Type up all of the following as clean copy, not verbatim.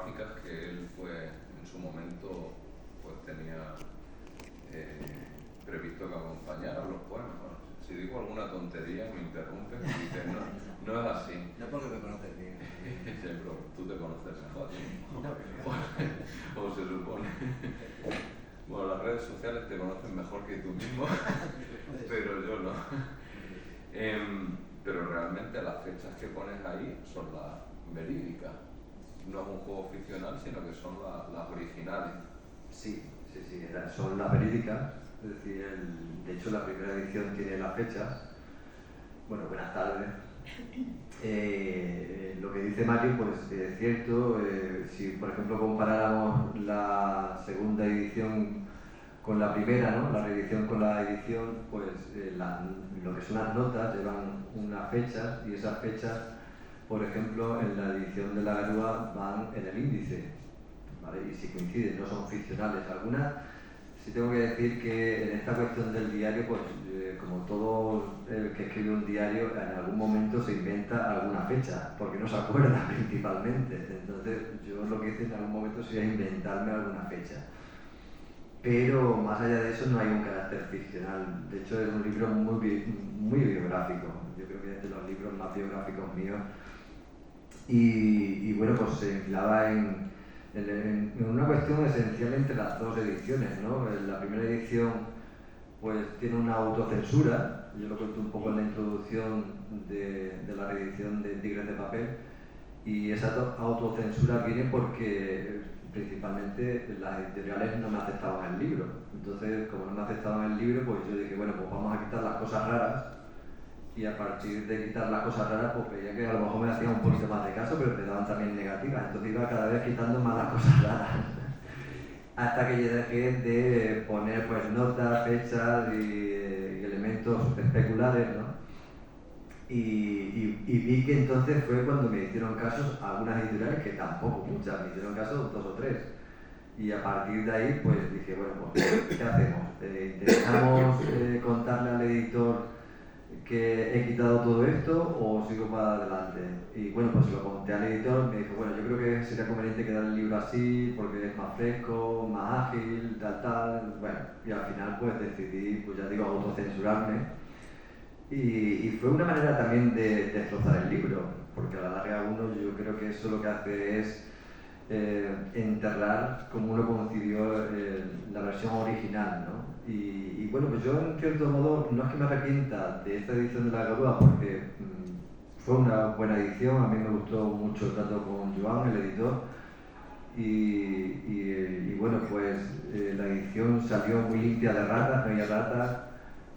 biográficas que él pues en su momento pues tenía previsto que acompañaran los poemas. Bueno, si digo alguna tontería me interrumpen y dicen no es así. No porque me conoces bien. Sí, pero tú te conoces mejor. No, O se supone. Bueno, las redes sociales te conocen mejor que tú mismo, pero yo no. Pero realmente las fechas que pones ahí son las verídicas. No es un juego ficcional, sino que son las originales. Sí, son las verídicas. Es decir, de hecho la primera edición tiene las fechas. Bueno, buenas tardes. Lo que dice Mario, pues es cierto. Si por ejemplo comparáramos la segunda edición con la primera, ¿no? La reedición con la edición, pues lo que son las notas llevan unas fechas y esas fechas, por ejemplo, en la edición de la Garúa van en el índice, ¿vale? Y si coinciden, no son ficcionales. Algunas, sí tengo que decir que en esta cuestión del diario, pues como todo el que escribe un diario, en algún momento se inventa alguna fecha, porque no se acuerda principalmente. Entonces yo lo que hice en algún momento sería inventarme alguna fecha. Pero más allá de eso no hay un carácter ficcional. De hecho es un libro muy biográfico. Yo creo que es de los libros más biográficos míos. Y bueno, pues se enfilaba en una cuestión esencial entre las dos ediciones, ¿no? La primera edición pues tiene una autocensura. Yo lo cuento un poco en la introducción de la reedición de Tigres de Papel. Y esa autocensura viene porque principalmente las editoriales no me aceptaban el libro. Entonces, como no me aceptaban el libro, pues yo dije, bueno, pues vamos a quitar las cosas raras. Y a partir de quitar las cosas raras, pues veía que a lo mejor me hacían un poquito más de caso, pero te daban también negativas. Entonces iba cada vez quitando más las cosas raras. Hasta que yo dejé de poner pues notas, fechas y elementos especulares, ¿no? Y vi que entonces fue cuando me hicieron caso algunas editoriales, que tampoco muchas, me hicieron caso 2 o 3. Y a partir de ahí pues dije, bueno, pues ¿qué hacemos? ¿Intentamos contarle al editor que he quitado todo esto o sigo para adelante? Y bueno, pues lo conté al editor, me dijo, bueno, yo creo que sería conveniente quedar el libro así porque es más fresco, más ágil, tal. Bueno, y al final pues decidí, pues ya digo, autocensurarme. Y fue una manera también de destrozar el libro, porque a la larga uno, yo creo que eso lo que hace es enterrar como uno concibió la versión original, ¿no? Y bueno, pues yo en cierto modo no es que me arrepienta de esta edición de La Garúa porque fue una buena edición, a mí me gustó mucho el trato con Joan, el editor, y bueno, pues la edición salió muy limpia de ratas, no había ratas,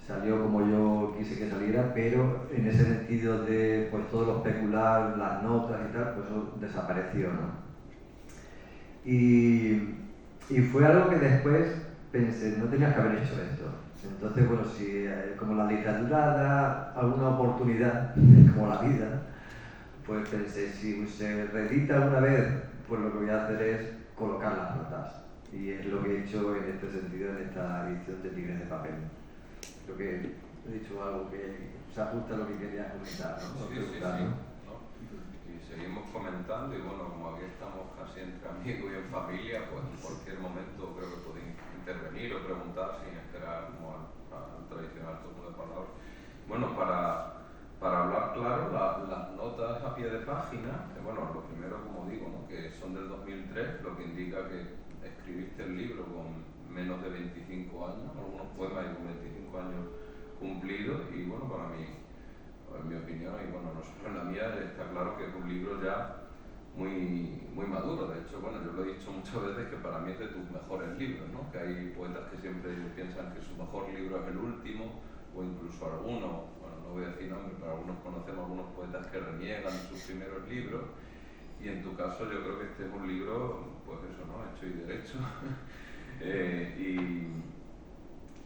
salió como yo quise que saliera, pero en ese sentido de pues todo lo especular, las notas y tal, pues eso desapareció, ¿no? Y fue algo que después pensé, no tenías que haber hecho esto. Entonces, bueno, si como la literatura da alguna oportunidad, como la vida, pues pensé, si se reedita alguna vez, pues lo que voy a hacer es colocar las notas. Y es lo que he hecho en este sentido en esta edición de Tigres de Papel. Creo que he dicho algo que se ajusta a lo que quería comentar, ¿no? Sí. ¿No? Y seguimos comentando y bueno, como aquí estamos casi entre amigos y en familia, pues en cualquier momento creo que podéis intervenir o preguntar sin esperar como al tradicional turno de palabras. Bueno, para hablar claro, las notas a pie de página, bueno, lo primero, como digo, ¿no? Que son del 2003, lo que indica que escribiste el libro con menos de 25 años, algunos poemas y con 25 años cumplidos, y bueno, para mí, en mi opinión, y bueno, no solo en la mía, está claro que es un libro ya muy maduro. De hecho, bueno, yo lo he dicho muchas veces que para mí es de tus mejores libros, ¿no? Que hay poetas que siempre piensan que su mejor libro es el último, o incluso algunos, bueno, no voy a decir nombres, pero algunos conocemos algunos poetas que reniegan sus primeros libros, y en tu caso yo creo que este es un libro, pues eso, ¿no? Hecho y derecho,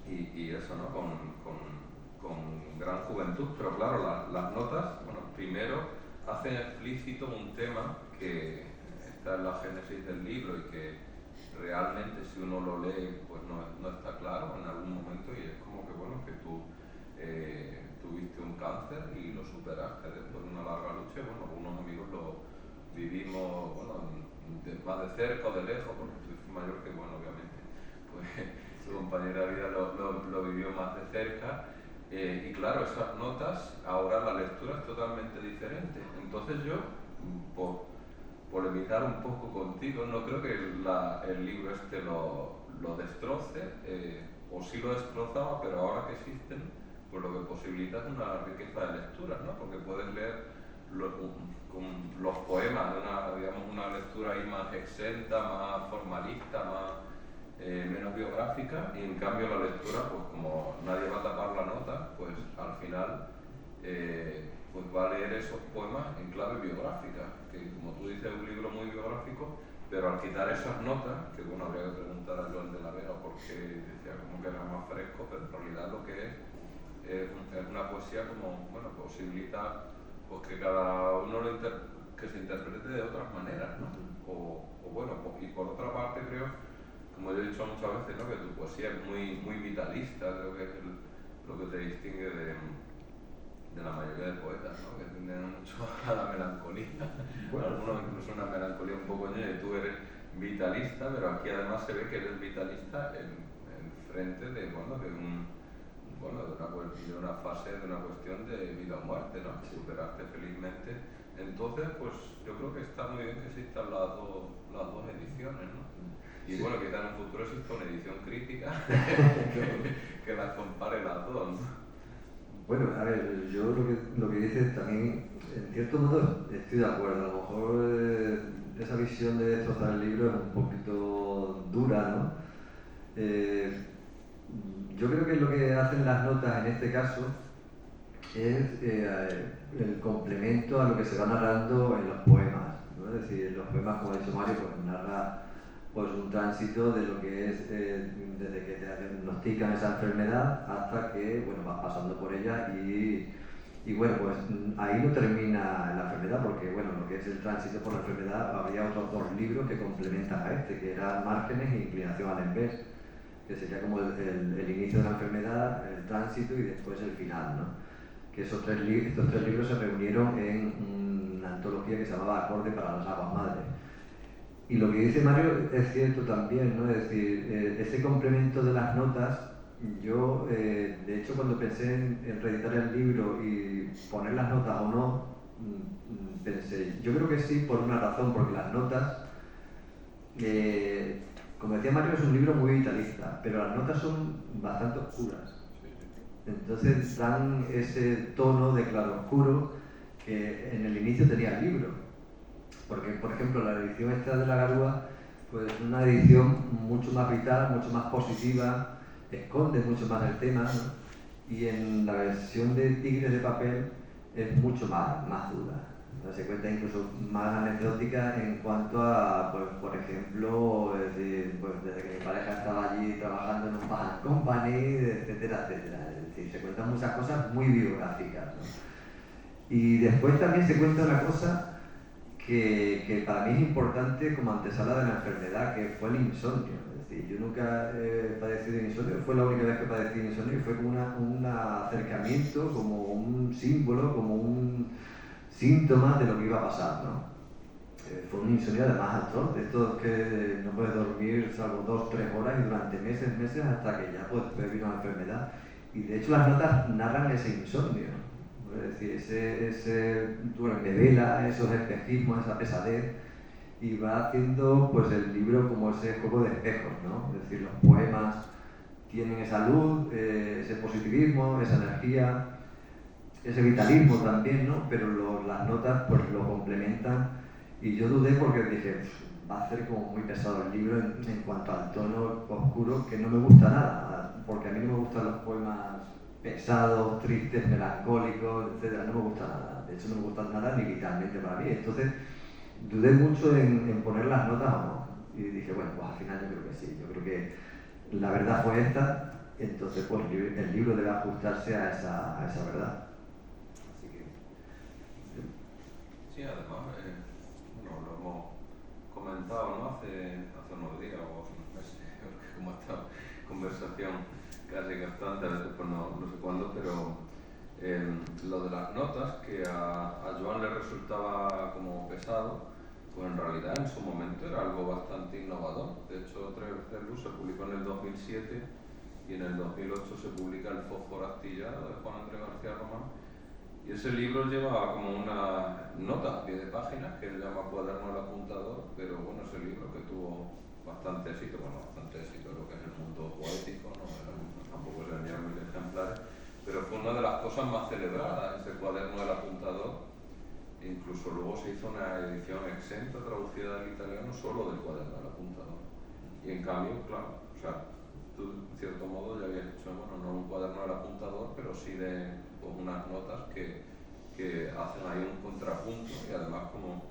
y eso, ¿no? Con gran juventud, pero claro, las notas, bueno, primero hacen explícito un tema que está en la génesis del libro y que realmente si uno lo lee pues no está claro en algún momento, y es como que bueno, que tú tuviste un cáncer y lo superaste después de una larga lucha. Bueno, algunos amigos lo vivimos, bueno, más de cerca o de lejos, porque tu hijo mayor, que bueno, obviamente, pues su compañera de vida lo vivió más de cerca. Y claro, esas notas, ahora la lectura es totalmente diferente. Entonces yo, por polemizar un poco contigo, no creo que el libro este lo destroce, o sí lo destrozaba, pero ahora que existen, pues lo que posibilita es una riqueza de lectura, ¿no? Porque puedes leer con los poemas de una lectura ahí más exenta, más formalista, menos biográfica, y en cambio la lectura, pues como nadie va a tapar la nota, pues al final pues va a leer esos poemas en clave biográfica, que como tú dices es un libro muy biográfico, pero al quitar esas notas, que bueno, habría que preguntar a Joan de la Vega por qué decía como que era más fresco, pero en realidad lo que es una poesía como, bueno, posibilita pues que cada uno que se interprete de otras maneras, ¿no? O bueno, y por otra parte creo, como yo he dicho muchas veces, ¿no? Que tu poesía es muy vitalista, creo que es lo que te distingue de la mayoría de poetas, ¿no? Que tienden mucho a la melancolía. Bueno, algunos incluso una melancolía un poco ñoña, y tú eres vitalista, pero aquí además se ve que eres vitalista en frente de, bueno, de una fase, de una cuestión de vida o muerte, ¿no? Superaste felizmente. Entonces, pues yo creo que está muy bien que existan las dos ediciones, ¿no? Y sí, bueno, quizá en un futuro exista una edición crítica que las compare las dos, ¿no? Bueno, a ver, yo lo que dices también, en cierto modo estoy de acuerdo. A lo mejor esa visión de destrozar el libro es un poquito dura, ¿no? Yo creo que lo que hacen las notas en este caso es el complemento a lo que se va narrando en los poemas, ¿no? Es decir, en los poemas, como ha dicho Mario, pues narra pues un tránsito de lo que es desde que te diagnostican esa enfermedad hasta que bueno, vas pasando por ella y bueno, pues ahí no termina la enfermedad, porque bueno, lo que es el tránsito por la enfermedad, habría otros dos libros que complementan a este, que eran Márgenes e Inclinación al Envés, que sería como el inicio de la enfermedad, el tránsito y después el final, ¿no? Que estos tres libros se reunieron en una antología que se llamaba Acorde para las Aguas Madres. Y lo que dice Mario es cierto también, ¿no? Es decir, ese complemento de las notas, yo, de hecho, cuando pensé en reeditar el libro y poner las notas o no, pensé, yo creo que sí, por una razón, porque las notas, como decía Mario, es un libro muy vitalista, pero las notas son bastante oscuras. Entonces dan ese tono de claroscuro que en el inicio tenía el libro. Porque, por ejemplo, la edición esta de La Garúa, pues es una edición mucho más vital, mucho más positiva, esconde mucho más el tema, ¿no? Y en la versión de Tigres de Papel es mucho más dura. ¿No? Se cuenta incluso más anecdótica en cuanto a, pues, por ejemplo, pues, desde que mi pareja estaba allí trabajando en un Bad Company, etcétera, etcétera. Es decir, se cuentan muchas cosas muy biográficas, ¿no? Y después también se cuenta una cosa que para mí es importante como antesala de la enfermedad, que fue el insomnio. Es decir, yo nunca he padecido insomnio, fue la única vez que padecí insomnio y fue como un acercamiento, como un símbolo, como un síntoma de lo que iba a pasar, ¿no? Fue un insomnio además atroz, de estos que no puedes dormir salvo 2-3 horas y durante meses hasta que ya pues vino la enfermedad. Y de hecho las notas narran ese insomnio. Es decir, bueno, devela esos espejismos, esa pesadez, y va haciendo pues el libro como ese juego de espejos, ¿no? Es decir, los poemas tienen esa luz, ese positivismo, esa energía, ese vitalismo también, ¿no? Pero las notas pues lo complementan, y yo dudé porque dije, va a ser como muy pesado el libro en cuanto al tono oscuro, que no me gusta nada, porque a mí no me gustan los poemas pesados, tristes, melancólicos, etc. No me gusta nada. De hecho, no me gustan nada ni vitalmente para mí. Entonces, dudé mucho en poner las notas o no. Y dije, bueno, pues al final yo creo que sí. Yo creo que la verdad fue esta, entonces pues el libro debe ajustarse a esa verdad. Así que... Sí, además, bueno, lo hemos comentado, ¿no? Hace unos días o hace unos meses, porque como esta conversación casi constante, a veces pues no sé cuándo, pero lo de las notas, que a Joan le resultaba como pesado, pues en realidad en su momento era algo bastante innovador. De hecho, Tres Luz se publicó en el 2007 y en el 2008 se publica El fósforo astillado de Juan Andrés García Román. Y ese libro lleva como una nota a pie de páginas que él llama Cuaderno del Apuntador, pero bueno, ese libro que tuvo bastante éxito en lo que es el mundo poético, no tampoco se vendieron 1000 ejemplares, pero fue una de las cosas más celebradas, ese Cuaderno del Apuntador. Incluso luego se hizo una edición exenta traducida del italiano solo del Cuaderno del Apuntador. Y en cambio, claro, o sea, tú en cierto modo ya habías hecho, bueno, no un Cuaderno del Apuntador, pero sí de pues, unas notas que hacen ahí un contrapunto y además, como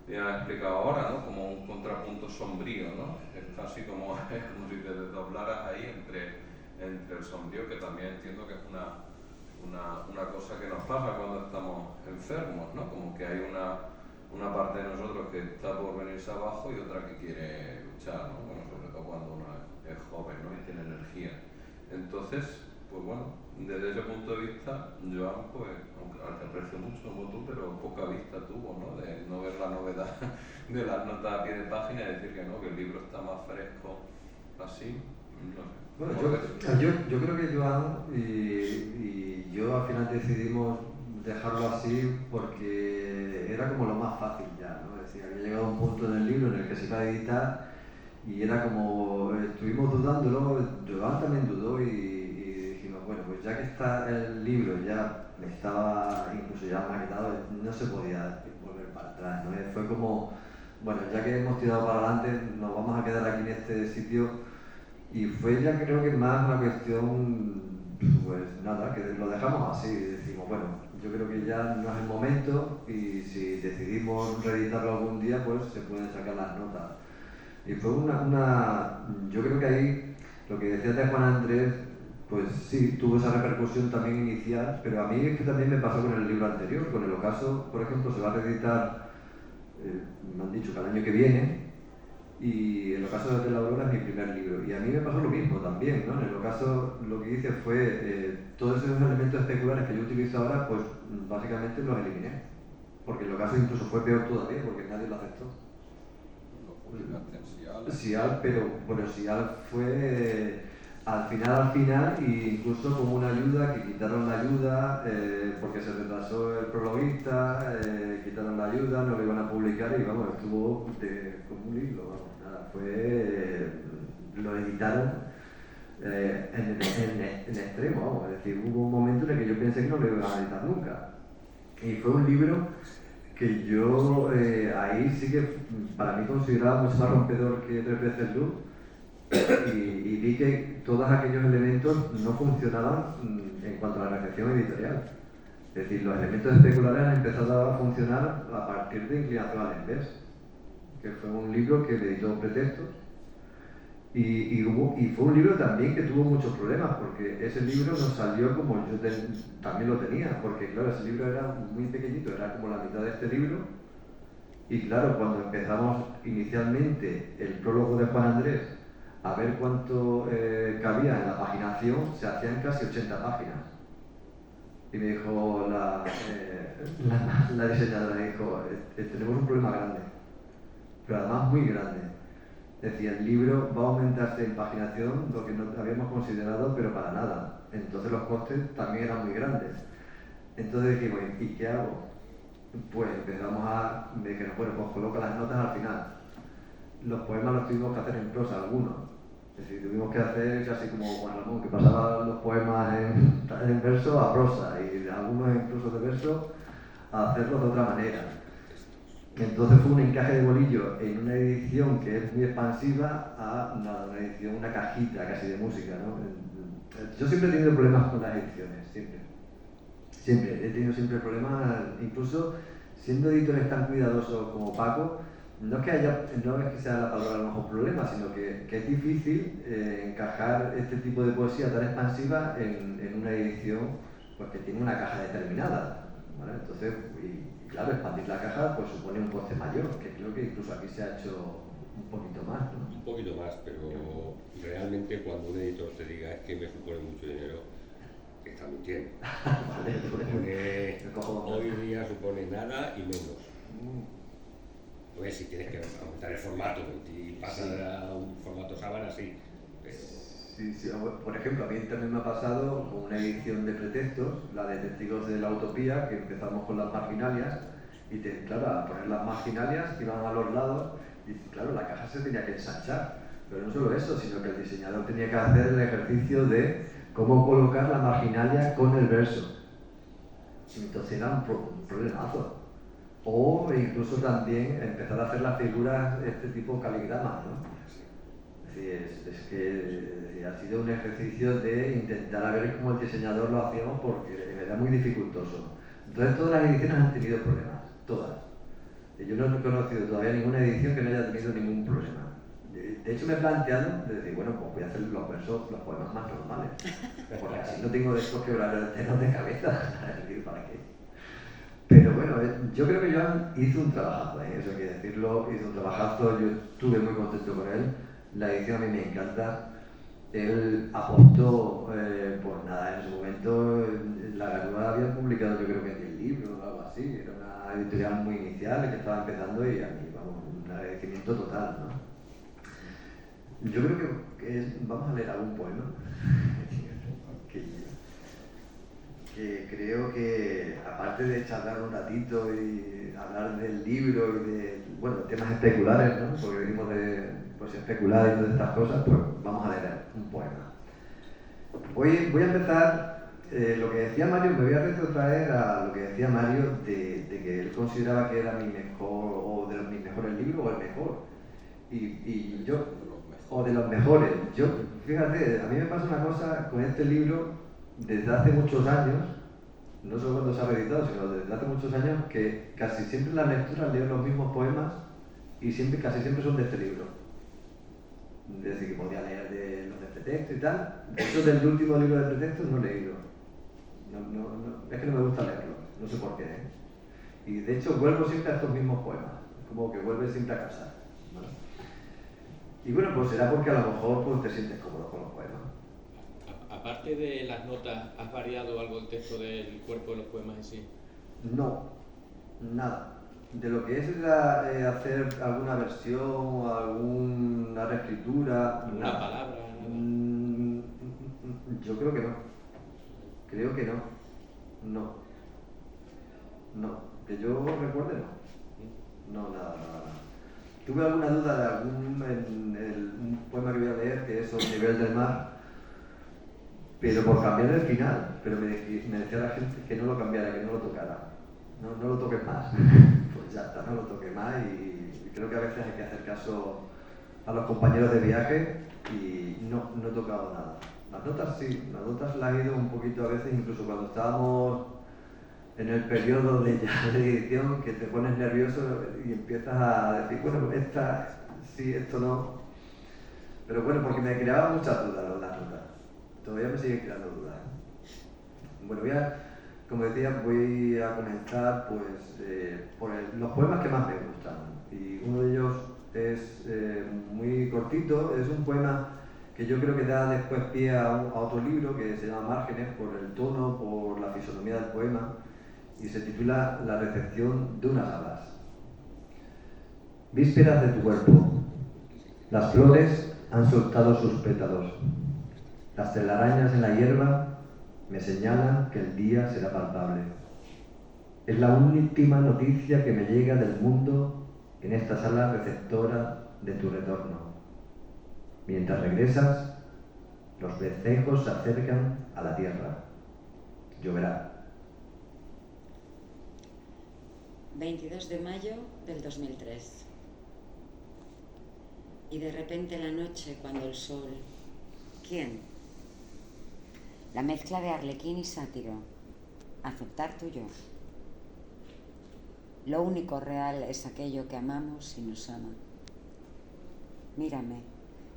bien has explicado ahora, ¿no? Como un contrapunto sombrío, ¿no? Es casi como, es como si te desdoblaras ahí entre el sombrío, que también entiendo que es una cosa que nos pasa cuando estamos enfermos, ¿no? Como que hay una parte de nosotros que está por venirse abajo y otra que quiere luchar, ¿no? Bueno, sobre todo cuando uno es joven, ¿no? Y tiene energía. Entonces, pues bueno, desde ese punto de vista, Joan, pues, aunque al que aprecio mucho como tú, pero poca vista tuvo, ¿no? De no ver la novedad de las notas a pie de página y decir que no, que el libro está más fresco así, no sé. Bueno, yo creo que Joan y yo al final decidimos dejarlo así porque era como lo más fácil ya, ¿no? Es decir, había llegado un punto en el libro en el que se iba a editar y era como, estuvimos dudándolo, Joan también dudó y dijimos, bueno, pues ya que está el libro, ya estaba incluso ya maquetado, no se podía volver para atrás, ¿no? Fue como, bueno, ya que hemos tirado para adelante, nos vamos a quedar aquí en este sitio. Y fue ya creo que más una cuestión, pues nada, que lo dejamos así, decimos, bueno, yo creo que ya no es el momento y si decidimos reeditarlo algún día, pues se pueden sacar las notas. Y fue yo creo que ahí, lo que decías de Juan Andrés, pues sí, tuvo esa repercusión también inicial, pero a mí es que también me pasó con el libro anterior, con El Ocaso, por ejemplo, se va a reeditar, me han dicho que al año que viene, y El Ocaso de la Aurora es mi primer libro. Y a mí me pasó lo mismo también, ¿no? En El Ocaso lo que hice fue, todos esos elementos especulares que yo utilizo ahora, pues básicamente los eliminé. Porque El Ocaso incluso fue peor todavía, porque nadie lo aceptó. Sial, pero bueno, Sial fue al final, y incluso como una ayuda, que quitaron la ayuda, porque se retrasó el prologuista, quitaron la ayuda, no lo iban a publicar y vamos, estuvo como un libro, vamos, nada, lo editaron en extremo, vamos, es decir, hubo un momento en el que yo pensé que no lo iban a editar nunca. Y fue un libro que yo ahí sí que para mí consideraba mucho más rompedor que Tres veces Luz y vi que todos aquellos elementos no funcionaban en cuanto a la recepción editorial. Es decir, los elementos especulares han empezado a funcionar a partir de Inclinación al Inverso, que fue un libro que le editó Pretextos y fue un libro también que tuvo muchos problemas porque ese libro no salió como yo también lo tenía, porque claro, ese libro era muy pequeñito, era como la mitad de este libro y claro, cuando empezamos inicialmente el prólogo de Juan Andrés a ver cuánto cabía en la paginación, se hacían casi 80 páginas. Y me dijo la diseñadora, me dijo, tenemos un problema grande, pero además muy grande. Decía, el libro va a aumentarse en paginación lo que no habíamos considerado, pero para nada. Entonces los costes también eran muy grandes. Entonces dijimos, ¿y qué hago? Pues me dijeron, bueno, pues coloca las notas al final. Los poemas los tuvimos que hacer en prosa, algunos. Es decir, tuvimos que hacer casi como Juan Ramón, que pasaba los poemas en verso a prosa, y algunos incluso de verso a hacerlos de otra manera. Entonces fue un encaje de bolillo en una edición que es muy expansiva a una edición, una cajita casi de música, ¿no? Yo siempre he tenido problemas con las ediciones, siempre. Siempre, he tenido siempre problemas, incluso siendo editores tan cuidadosos como Paco, no es que sea la palabra a lo mejor problema, sino que es difícil encajar este tipo de poesía tan expansiva en una edición pues, que tiene una caja determinada, ¿vale? Entonces, y claro, expandir la caja pues supone un coste mayor, que creo que incluso aquí se ha hecho un poquito más, ¿no? Un poquito más, pero realmente cuando un editor te diga es que me supone mucho dinero, te está mintiendo. Vale, Hoy día supone nada y menos. Pues si tienes que aumentar el formato y pasar a un formato sábana, sí. Pero... Sí, por ejemplo, a mí también me ha pasado con una edición de pretextos, la de Testigos de la Utopía, que empezamos con las marginalias, y claro, al poner las marginalias iban a los lados, y claro, la caja se tenía que ensanchar. Pero no solo eso, sino que el diseñador tenía que hacer el ejercicio de cómo colocar la marginalia con el verso. Entonces era un problemazo. O incluso también empezar a hacer las figuras este tipo caligramas, ¿no? Es que ha sido un ejercicio de intentar ver cómo el diseñador lo hacíamos porque era muy dificultoso. Entonces todas las ediciones han tenido problemas, todas. Yo no he conocido todavía ninguna edición que no haya tenido ningún problema. De hecho me he planteado de decir, bueno, pues voy a hacer los versos, los poemas más normales, porque así no tengo de estos quebraderos de cabeza, ¿para qué? Pero bueno, yo creo que Joan hizo un trabajazo, eso hay que decirlo, hizo un trabajazo, yo estuve muy contento con él, la edición a mí me encanta, él apostó, pues nada, en su momento la Garúa había publicado yo creo que 10 libros o algo así, era una editorial muy inicial que estaba empezando y a mí, vamos, un agradecimiento total, ¿no? Yo creo vamos a leer algún poema que creo que, aparte de charlar un ratito y hablar del libro y de, bueno, temas especulares, ¿no? Porque venimos de pues, especular y todas estas cosas, pues vamos a leer un poema. Voy a empezar, lo que decía Mario, me voy a retrotraer a lo que decía Mario de que él consideraba que era mi mejor, o de mis mejores libros, o el mejor. Y yo, o de los mejores. Yo, fíjate, a mí me pasa una cosa con este libro desde hace muchos años, no solo cuando se ha reeditado, sino desde hace muchos años, que casi siempre en las lecturas leo los mismos poemas y casi siempre son de este libro. Es decir, que podía leer de los de pretexto y tal. De hecho, del último libro de pretextos no he leído. Es que no me gusta leerlo, no sé por qué. Y de hecho vuelvo siempre a estos mismos poemas, como que vuelves siempre a casa, ¿no? Y bueno, pues será porque a lo mejor pues, te sientes cómodo con los poemas. Aparte de las notas, ¿has variado algo el texto del cuerpo de los poemas en sí? No, nada. De lo que es hacer alguna versión, alguna reescritura... ¿Alguna palabra? Yo creo que no. Creo que no. No. Que yo recuerde, no. No, nada. Tuve alguna duda de un poema que voy a leer, que es Sobre el nivel del mar, pero por cambiar el final. Pero me decía la gente que no lo cambiara, que no lo tocara. No lo toques más. Pues ya está, no lo toques más y creo que a veces hay que hacer caso a los compañeros de viaje y no he tocado nada. Las notas sí, las notas las he ido un poquito a veces, incluso cuando estábamos en el periodo de edición, que te pones nervioso y empiezas a decir, bueno, esta sí, esto no. Pero bueno, porque me creaba muchas dudas las notas. Todavía me siguen creando dudas. Bueno, como decía, voy a comenzar pues, por los poemas que más me gustan. Y uno de ellos es muy cortito, es un poema que yo creo que da después pie a otro libro que se llama Márgenes, por el tono, por la fisonomía del poema, y se titula La recepción de unas alas. Vísperas de tu cuerpo. Las flores han soltado sus pétalos. Las telarañas en la hierba me señalan que el día será palpable. Es la última noticia que me llega del mundo en esta sala receptora de tu retorno. Mientras regresas, los vencejos se acercan a la tierra. Lloverá. 22 de mayo del 2003. Y de repente la noche, cuando el sol... ¿Quién? La mezcla de arlequín y sátiro. Aceptar tu yo. Lo único real es aquello que amamos y nos ama. Mírame,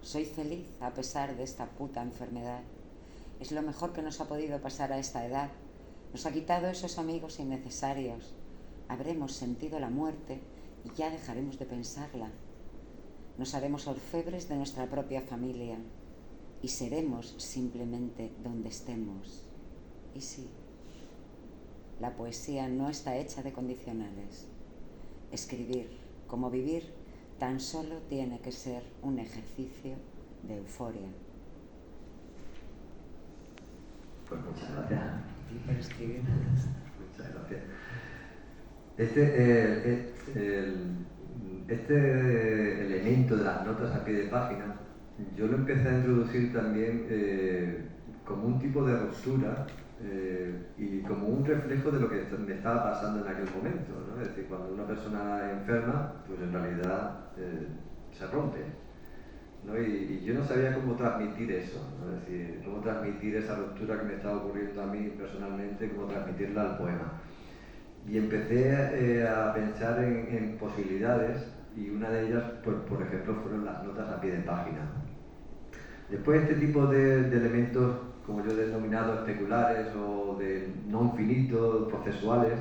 soy feliz a pesar de esta puta enfermedad. Es lo mejor que nos ha podido pasar a esta edad. Nos ha quitado esos amigos innecesarios. Habremos sentido la muerte y ya dejaremos de pensarla. Nos haremos orfebres de nuestra propia familia y seremos simplemente donde estemos. Y sí, la poesía no está hecha de condicionales. Escribir como vivir tan solo tiene que ser un ejercicio de euforia. Pues muchas gracias. Y por escribir. Muchas gracias. Este elemento de las notas a pie de página, yo lo empecé a introducir también como un tipo de ruptura y como un reflejo de lo que me estaba pasando en aquel momento, ¿no? Es decir, cuando una persona enferma, pues en realidad se rompe, ¿no? Y yo no sabía cómo transmitir eso, ¿no? Es decir, cómo transmitir esa ruptura que me estaba ocurriendo a mí personalmente, cómo transmitirla al poema. Y empecé a pensar en posibilidades, y una de ellas, pues, por ejemplo, fueron las notas a pie de página. Después, este tipo de elementos, como yo he denominado, especulares o de no infinitos, procesuales,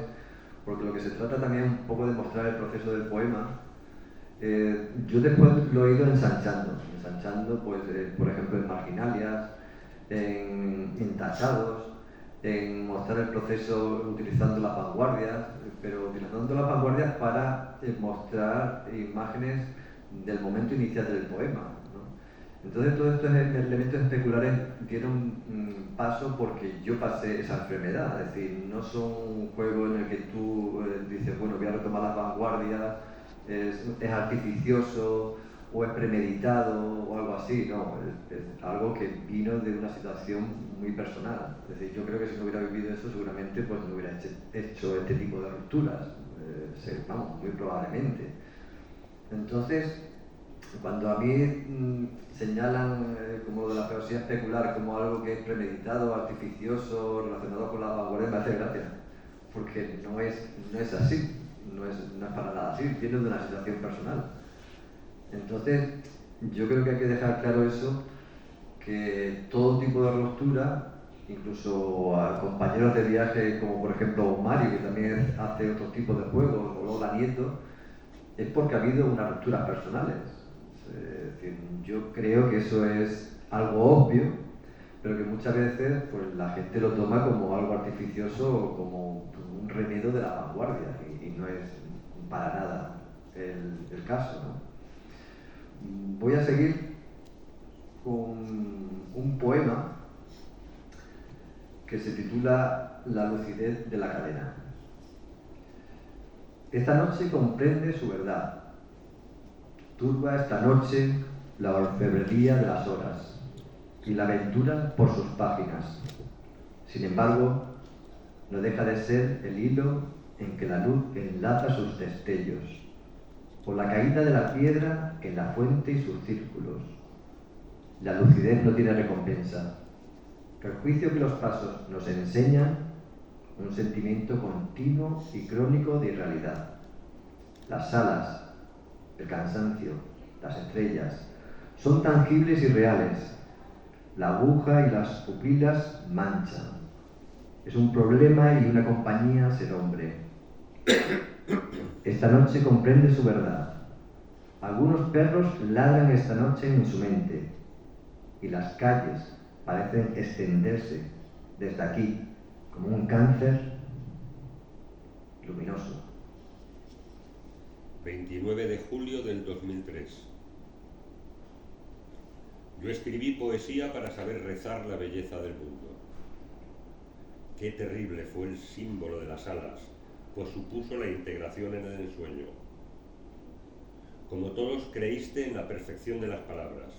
porque lo que se trata también es un poco de mostrar el proceso del poema. Yo después lo he ido ensanchando pues, por ejemplo, en marginalias, en tachados, en mostrar el proceso utilizando las vanguardias, pero utilizando las vanguardias para mostrar imágenes del momento inicial del poema, ¿no? Entonces todos estos elementos especulares dieron un paso porque yo pasé esa enfermedad, es decir, no son un juego en el que tú dices, bueno, voy a retomar las vanguardias, es artificioso o es premeditado o algo así, no, es algo que vino de una situación muy personal. Es decir, yo creo que si no hubiera vivido eso seguramente pues no hubiera hecho este tipo de rupturas, vamos, muy probablemente. Entonces, cuando a mí señalan como lo de la poesía especular como algo que es premeditado, artificioso, relacionado con la vanguardia, me hace gracia, porque no es así, no es para nada así, viene de una situación personal. Entonces, yo creo que hay que dejar claro eso, que todo tipo de ruptura, incluso a compañeros de viaje como por ejemplo Mario, que también hace otro tipo de juegos, o Lola Nieto, es porque ha habido unas rupturas personales. Es decir, yo creo que eso es algo obvio, pero que muchas veces pues, la gente lo toma como algo artificioso o como un remedio de la vanguardia, y no es para nada el caso, ¿no? Voy a seguir con un poema que se titula La lucidez de la cadena. Esta noche comprende su verdad. Turba esta noche la orfebrería de las horas y la aventura por sus páginas. Sin embargo, no deja de ser el hilo en que la luz enlaza sus destellos, por la caída de la piedra en la fuente y sus círculos. La lucidez no tiene recompensa. El juicio que los pasos nos enseñan, un sentimiento continuo y crónico de irrealidad. Las alas, el cansancio, las estrellas, son tangibles y reales. La aguja y las pupilas manchan. Es un problema y una compañía ser hombre. Esta noche comprende su verdad. Algunos perros ladran esta noche en su mente y las calles parecen extenderse desde aquí como un cáncer luminoso. 29 de julio del 2003. Yo escribí poesía para saber rezar la belleza del mundo. Qué terrible fue el símbolo de las alas, pues supuso la integración en el ensueño. Como todos creíste en la perfección de las palabras.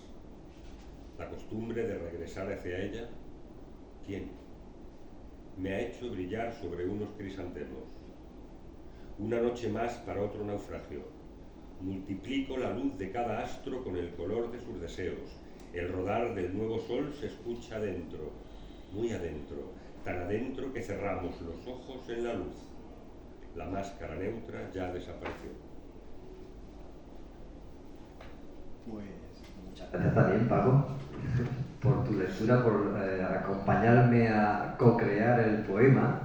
La costumbre de regresar hacia ella, ¿quién? Me ha hecho brillar sobre unos crisantemos. Una noche más para otro naufragio. Multiplico la luz de cada astro con el color de sus deseos. El rodar del nuevo sol se escucha adentro, muy adentro, tan adentro que cerramos los ojos en la luz. La máscara neutra ya desapareció. Pues muchas gracias también, Paco, por tu lectura, por acompañarme a co-crear el poema.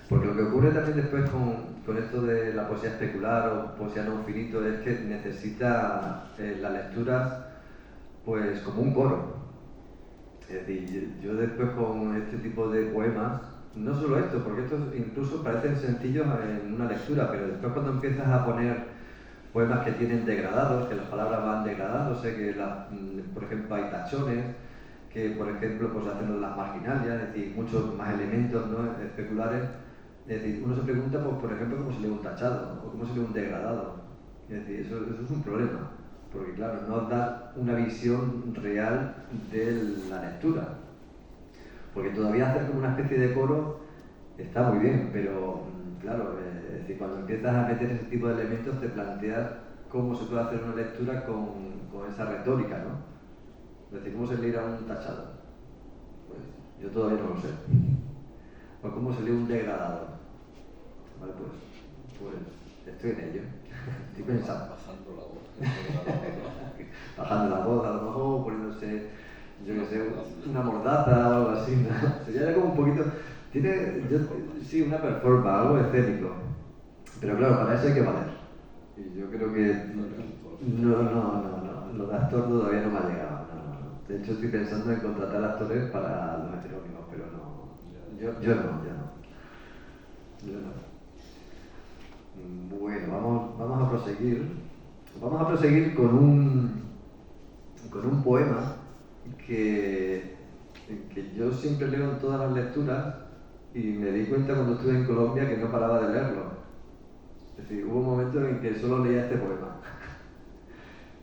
Porque lo que ocurre también después con esto de la poesía especular o poesía no finito es que necesita las lecturas pues como un coro. Es decir, yo después con este tipo de poemas, no solo esto, porque estos incluso parecen sencillos en una lectura, pero después cuando empiezas a poner poemas que tienen degradados, que las palabras van degradándose, que por ejemplo hay tachones, que por ejemplo pues hacen lo de las marginalias, es decir, muchos más elementos, ¿no?, especulares. Es decir, uno se pregunta, pues, por ejemplo, cómo se lee un tachado o cómo se lee un degradado. Es decir, eso es un problema, porque claro, no da una visión real de la lectura. Porque todavía hacer como una especie de coro está muy bien, pero claro, es decir, cuando empiezas a meter ese tipo de elementos te planteas cómo se puede hacer una lectura con esa retórica, ¿no? Es decir, ¿cómo se leerá un tachado? Pues yo todavía no lo sé. O cómo se lee un degradado. Vale, pues estoy en ello. Estoy pensando. Bajando la voz. Bajando la voz, a lo mejor poniéndose, yo qué sé, una mordaza o algo así, ¿no? Sería como un poquito... sí, una performance, algo escénico. Pero claro, para eso hay que valer. Y yo creo que... No, lo de actor todavía no me ha llegado. No. De hecho, estoy pensando en contratar actores para los heterónimos, pero no. Yo no. Bueno, vamos a proseguir. Vamos a proseguir con un poema que yo siempre leo en todas las lecturas y me di cuenta cuando estuve en Colombia que no paraba de leerlo. Es decir, hubo momentos en que solo leía este poema.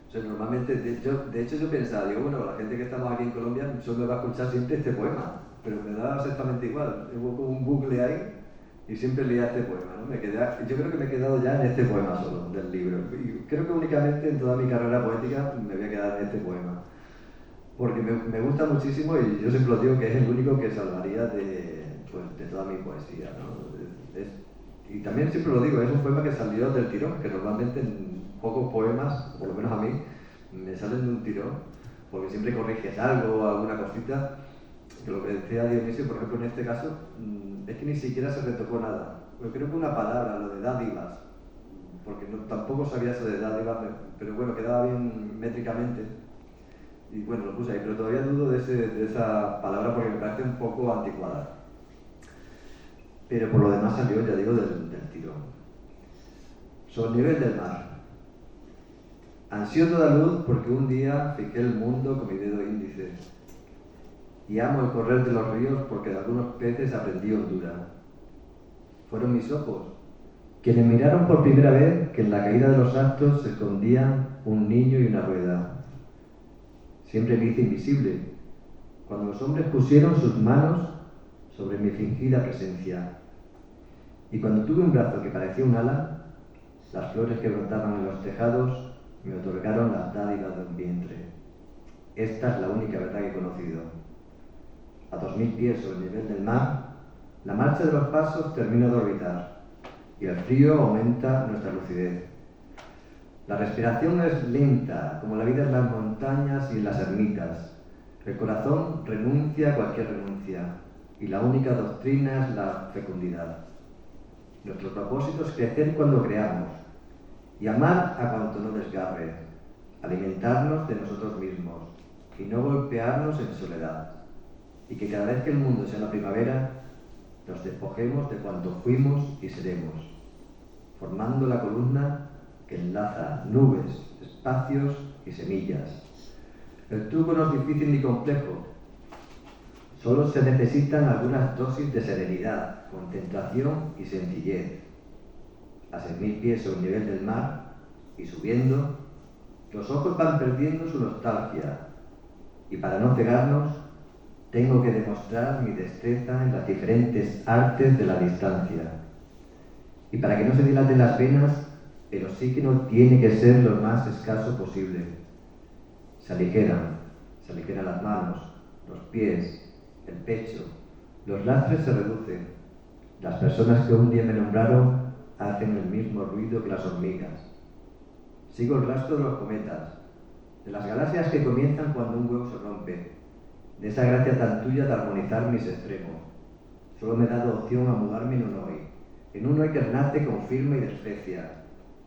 O sea, normalmente, de hecho yo pensaba, digo, bueno, la gente que estamos aquí en Colombia solo va a escuchar siempre este poema, pero me daba exactamente igual. Hubo como un bucle ahí y siempre leía este poema, ¿no? Yo creo que me he quedado ya en este poema solo del libro. Y creo que únicamente en toda mi carrera poética me voy a quedar en este poema. Porque me gusta muchísimo y yo siempre lo digo que es el único que salvaría de toda mi poesía, ¿no? Y también siempre lo digo, es un poema que salió del tirón, que normalmente en pocos poemas, por lo menos a mí, me salen de un tirón, porque siempre corriges algo, alguna cosita. Que lo que decía Dionisio, por ejemplo, en este caso, es que ni siquiera se retocó nada. Yo creo que una palabra, lo de dádivas, porque tampoco sabía eso de dádivas, pero bueno, quedaba bien métricamente. Y bueno, lo puse ahí, pero todavía dudo de esa palabra porque me parece un poco anticuada. Pero por lo demás salió, ya digo, del tirón. Sobre el nivel del mar. Ansío toda luz porque un día fijé el mundo con mi dedo índice. Y amo el correr de los ríos porque de algunos peces aprendí hondura. Fueron mis ojos quienes miraron por primera vez que en la caída de los astros se escondían un niño y una rueda. Siempre me hice invisible cuando los hombres pusieron sus manos sobre mi fingida presencia. Y cuando tuve un brazo que parecía un ala, las flores que brotaban en los tejados me otorgaron las dádivas de un vientre. Esta es la única verdad que he conocido. A 2000 pies sobre el nivel del mar, la marcha de los pasos termina de orbitar y el frío aumenta nuestra lucidez. La respiración es lenta, como la vida en las montañas y en las ermitas. El corazón renuncia a cualquier renuncia y la única doctrina es la fecundidad. Nuestro propósito es crecer cuando creamos y amar a cuanto no desgarre, alimentarnos de nosotros mismos y no golpearnos en soledad. Y que cada vez que el mundo sea la primavera, nos despojemos de cuanto fuimos y seremos, formando la columna que enlaza nubes, espacios y semillas. El truco no es difícil ni complejo, solo se necesitan algunas dosis de serenidad, concentración y sencillez. A 6000 pies sobre el nivel del mar y subiendo, los ojos van perdiendo su nostalgia y para no cegarnos, tengo que demostrar mi destreza en las diferentes artes de la distancia. Y para que no se dilaten las venas, el oxígeno tiene que ser lo más escaso posible. Se aligeran las manos, los pies, el pecho, los lastres se reducen. Las personas que un día me nombraron hacen el mismo ruido que las hormigas. Sigo el rastro de los cometas, de las galaxias que comienzan cuando un huevo se rompe, de esa gracia tan tuya de armonizar mis extremos. Solo me he dado opción a mudarme en un hoy que renace con firma y desprecia.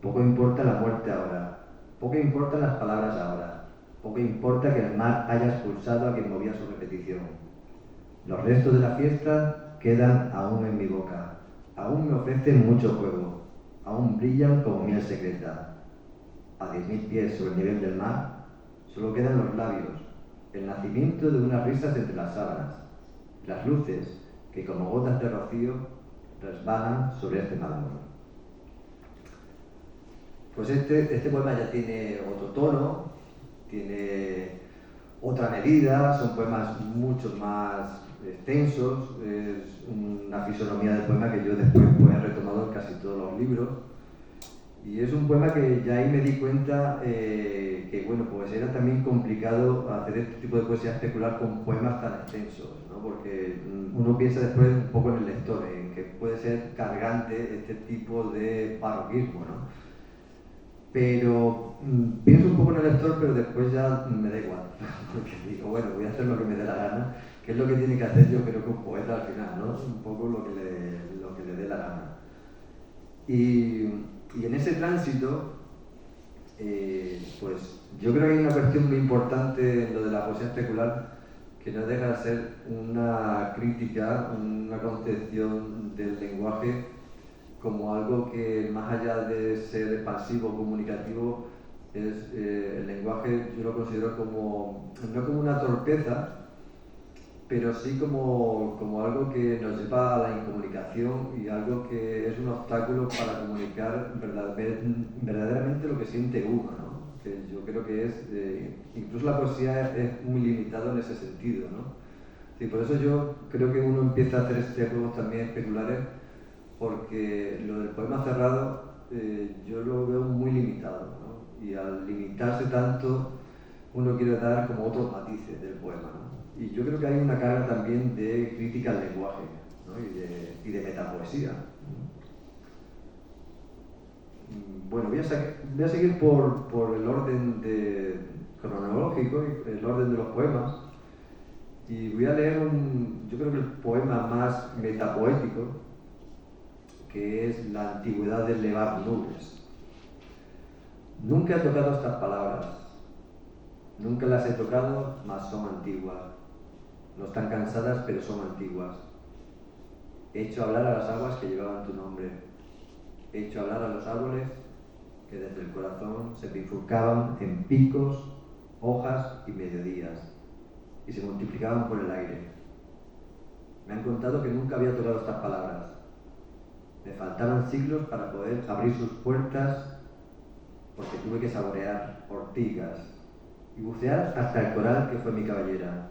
Poco importa la muerte ahora, poco importan las palabras ahora, poco importa que el mar haya expulsado a quien movía su repetición. Los restos de la fiesta quedan aún en mi boca, aún me ofrecen mucho juego, aún brillan como miel secreta. a 10.000 pies sobre el nivel del mar, solo quedan los labios, el nacimiento de unas risas entre las sábanas, las luces que como gotas de rocío resbalan sobre este mármol. Pues este poema ya tiene otro tono, tiene otra medida, son poemas mucho más extensos, es una fisonomía del poema que yo después pues, he retomado en casi todos los libros. Y es un poema que ya ahí me di cuenta que bueno, pues era también complicado hacer este tipo de poesía especular con poemas tan extensos, ¿no? Porque uno piensa después un poco en el lector, en que puede ser cargante este tipo de parroquismo, ¿no? Pero pienso un poco en el lector, pero después ya me da igual, porque digo, bueno, voy a hacer lo que me dé la gana, que es lo que tiene que hacer yo creo que un poeta al final, ¿no? Un poco lo que le dé la gana. Y en ese tránsito, pues yo creo que hay una cuestión muy importante en lo de la poesía especular que no deja de ser una crítica, una concepción del lenguaje como algo que más allá de ser expansivo, comunicativo, es el lenguaje yo lo considero como, no como una torpeza, pero sí como algo que nos lleva a la incomunicación y algo que es un obstáculo para comunicar verdaderamente lo que siente uno, ¿no? Que yo creo que es, incluso la poesía es muy limitada en ese sentido, ¿no? Y por eso yo creo que uno empieza a hacer este juegos también especulares, porque lo del poema cerrado yo lo veo muy limitado, ¿no? Y al limitarse tanto uno quiere dar como otros matices del poema, ¿no? Y yo creo que hay una carga también de crítica al lenguaje, ¿no? y de metapoesía, ¿no? Bueno, voy a seguir por el orden cronológico, el orden de los poemas, y voy a leer yo creo que el poema más metapoético, que es La antigüedad de elevar nubes. Nunca he tocado estas palabras, nunca las he tocado, mas son antiguas. No están cansadas, pero son antiguas. He hecho hablar a las aguas que llevaban tu nombre. He hecho hablar a los árboles que desde el corazón se bifurcaban en picos, hojas y mediodías, y se multiplicaban por el aire. Me han contado que nunca había tocado estas palabras. Me faltaron siglos para poder abrir sus puertas, porque tuve que saborear ortigas y bucear hasta el coral que fue mi caballera.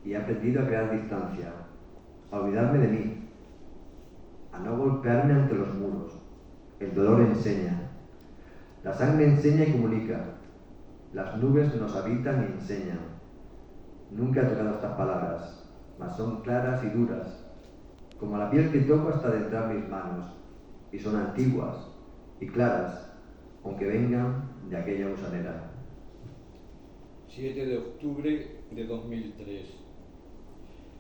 Y he aprendido a crear distancia, a olvidarme de mí, a no golpearme ante los muros. El dolor enseña, la sangre enseña y comunica, las nubes nos habitan y enseñan. Nunca he tocado estas palabras, mas son claras y duras, como la piel que toco hasta adentrar mis manos, y son antiguas y claras, aunque vengan de aquella usanera. 7 de octubre de 2003.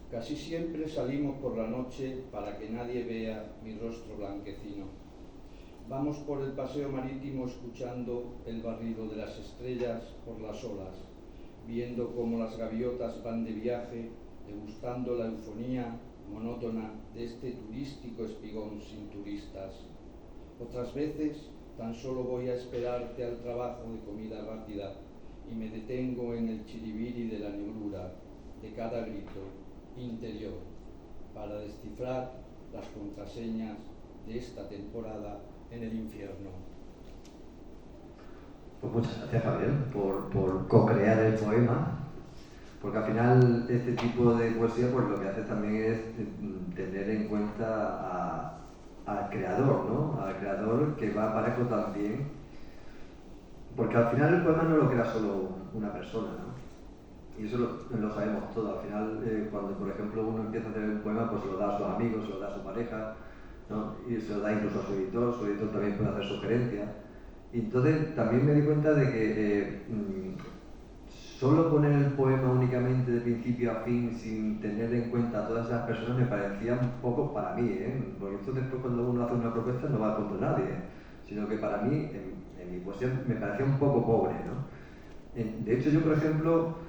Casi siempre salimos por la noche para que nadie vea mi rostro blanquecino. Vamos por el paseo marítimo escuchando el barrido de las estrellas por las olas, viendo cómo las gaviotas van de viaje, degustando la eufonía monótona de este turístico espigón sin turistas. Otras veces tan solo voy a esperarte al trabajo de comida rápida y me detengo en el chiribiri de la negrura de cada grito interior para descifrar las contraseñas de esta temporada en el infierno. Pues muchas gracias, Javier, por co-crear el poema, porque al final este tipo de poesía pues lo que hace también es tener en cuenta al creador, ¿no? Al creador que va parejo también, porque al final el poema no lo crea solo una persona, ¿no? Y eso lo sabemos todos. Al final, cuando por ejemplo uno empieza a hacer un poema, pues se lo da a sus amigos, se lo da a su pareja, ¿no? Y se lo da incluso a su editor también puede hacer sugerencias. Y entonces también me di cuenta de que solo poner el poema únicamente de principio a fin sin tener en cuenta a todas esas personas me parecía un poco para mí, porque esto después cuando uno hace una propuesta no va contra nadie, sino que para mí, en mi poesía, me parecía un poco pobre, ¿no? De hecho yo, por ejemplo,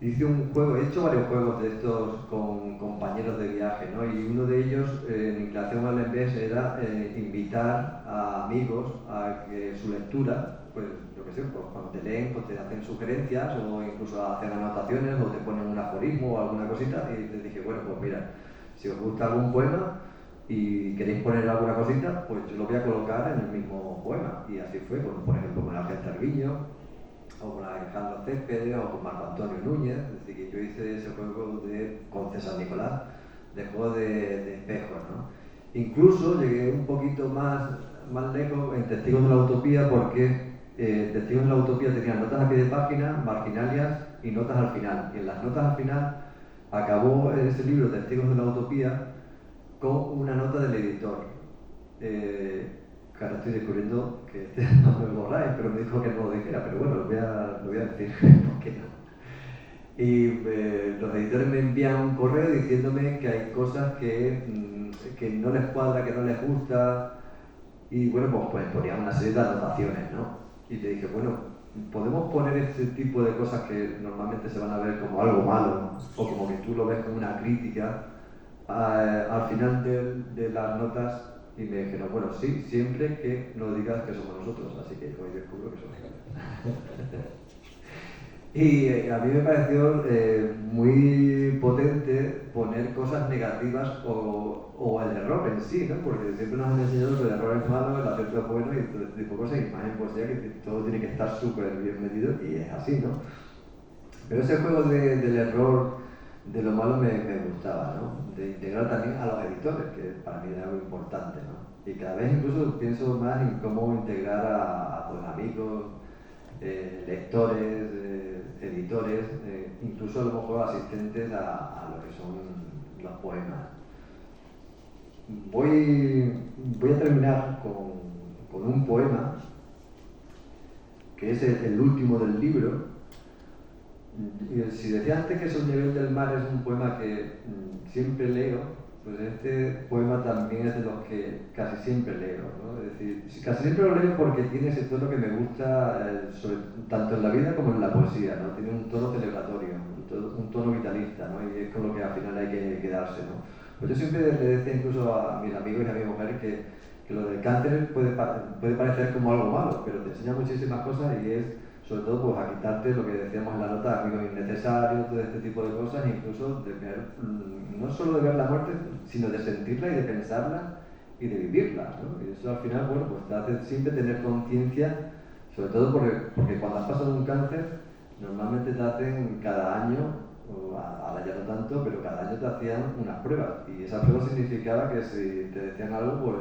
hice un juego, he hecho varios juegos de estos con compañeros de viaje, ¿no? Y uno de ellos, en Inclinación al Envés, era invitar a amigos a que su lectura pues yo qué sé, pues cuando te leen, pues te hacen sugerencias o incluso hacen anotaciones o te ponen un aforismo o alguna cosita, y les dije, bueno, pues mira, si os gusta algún poema y queréis poner alguna cosita, pues yo lo voy a colocar en el mismo poema. Y así fue, por ejemplo, con Ángel Cerviño, o con Alejandro Céspedes, o con Marco Antonio Núñez. Es decir, que yo hice ese juego con César Nicolás, de juego de espejos, ¿no? Incluso llegué un poquito más lejos en Testigos de la Utopía, porque Testigos de la Utopía tenían notas a pie de página, marginalias y notas al final. Y en las notas al final acabó ese libro, Testigos de la Utopía, con una nota del editor. Ahora estoy descubriendo que no me borráis, pero me dijo que no lo dijera, pero bueno, lo voy a decir, ¿por qué no? Y los editores me envían un correo diciéndome que hay cosas que no les cuadra, que no les gusta, y bueno, pues ponían una serie de anotaciones, ¿no? Y te dije, bueno, podemos poner este tipo de cosas que normalmente se van a ver como algo malo, o como que tú lo ves como una crítica, al final de las notas. Y me dijeron, bueno, sí, siempre que no digas que somos nosotros, así que hoy descubro que somos nosotros. Y a mí me pareció muy potente poner cosas negativas o el error en sí, ¿no? Porque siempre nos han enseñado que el error es malo, el acierto es bueno y todo este tipo de cosas, y más en poesía que todo tiene que estar súper bien metido, y es así, ¿no? Pero ese juego del error, de lo malo, me gustaba, ¿no? De integrar también a los editores, que para mí era algo importante, ¿no? Y cada vez incluso pienso más en cómo integrar a pues, amigos, lectores, editores, incluso a lo mejor asistentes a lo que son los poemas. Voy a terminar con un poema que es el último del libro. Si decía antes que El nivel del mar es un poema que siempre leo, pues este poema también es de los que casi siempre leo, ¿no? Es decir, casi siempre lo leo porque tiene ese tono que me gusta tanto en la vida como en la poesía, ¿no? Tiene un tono celebratorio, un tono vitalista, ¿no? Y es con lo que al final hay que quedarse, ¿no? Pues yo siempre le decía incluso a mis amigos y a mi mujer que lo del cáncer puede parecer como algo malo, pero te enseña muchísimas cosas, y es sobre todo pues a quitarte lo que decíamos en la nota, amigos innecesarios, todo este tipo de cosas, incluso de ver, no solo de ver la muerte, sino de sentirla y de pensarla y de vivirla, ¿no? Y eso al final, bueno, pues te hace siempre tener conciencia, sobre todo porque cuando has pasado un cáncer, normalmente te hacen cada año, o ahora ya no tanto, pero cada año te hacían unas pruebas, y esas pruebas significaba que si te decían algo, pues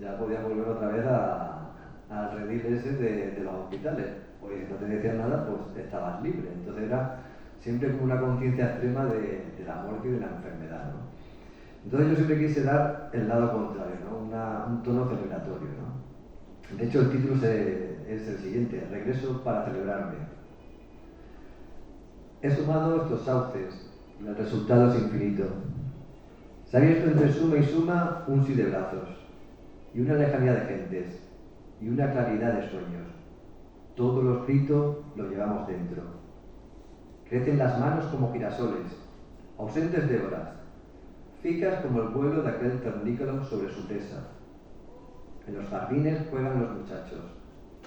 ya podías volver otra vez al redil ese de los hospitales. O si no te decían nada, pues estabas libre. Entonces era siempre como una conciencia extrema de la muerte y de la enfermedad, ¿no? Entonces yo siempre quise dar el lado contrario, ¿no? Un tono celebratorio, ¿no? De hecho el título es el siguiente: Regreso para celebrarme. He sumado estos sauces y el resultado es infinito. Se ha abierto entre suma y suma un sí de brazos, y una lejanía de gentes, y una claridad de sueños. Todo lo escrito lo llevamos dentro. Crecen las manos como girasoles, ausentes de horas, fijas como el vuelo de aquel ternícolo sobre su presa. En los jardines juegan los muchachos,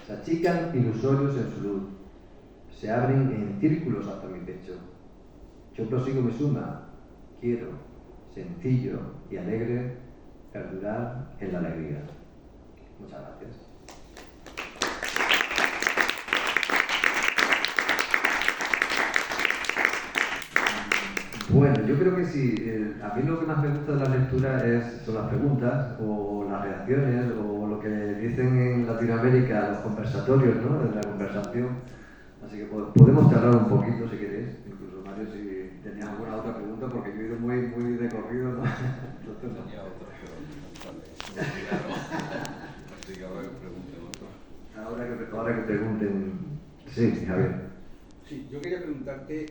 se achican ilusorios en su luz, se abren en círculos hasta mi pecho. Yo prosigo mi suma, quiero, sencillo y alegre, perdurar en la alegría. Muchas gracias. Bueno, yo creo que sí. A mí lo que más me gusta de la lectura son las preguntas o las reacciones o lo que dicen en Latinoamérica los conversatorios, ¿no? De la conversación. Así que podemos charlar un poquito si queréis. Incluso Mario, si tenías alguna otra pregunta, porque yo he ido muy de corrido, ¿no? Entonces, no. Tenía otra, pero así que ahora que pregunten otra. Ahora que pregunten. Sí, Javier. Sí, yo quería preguntarte,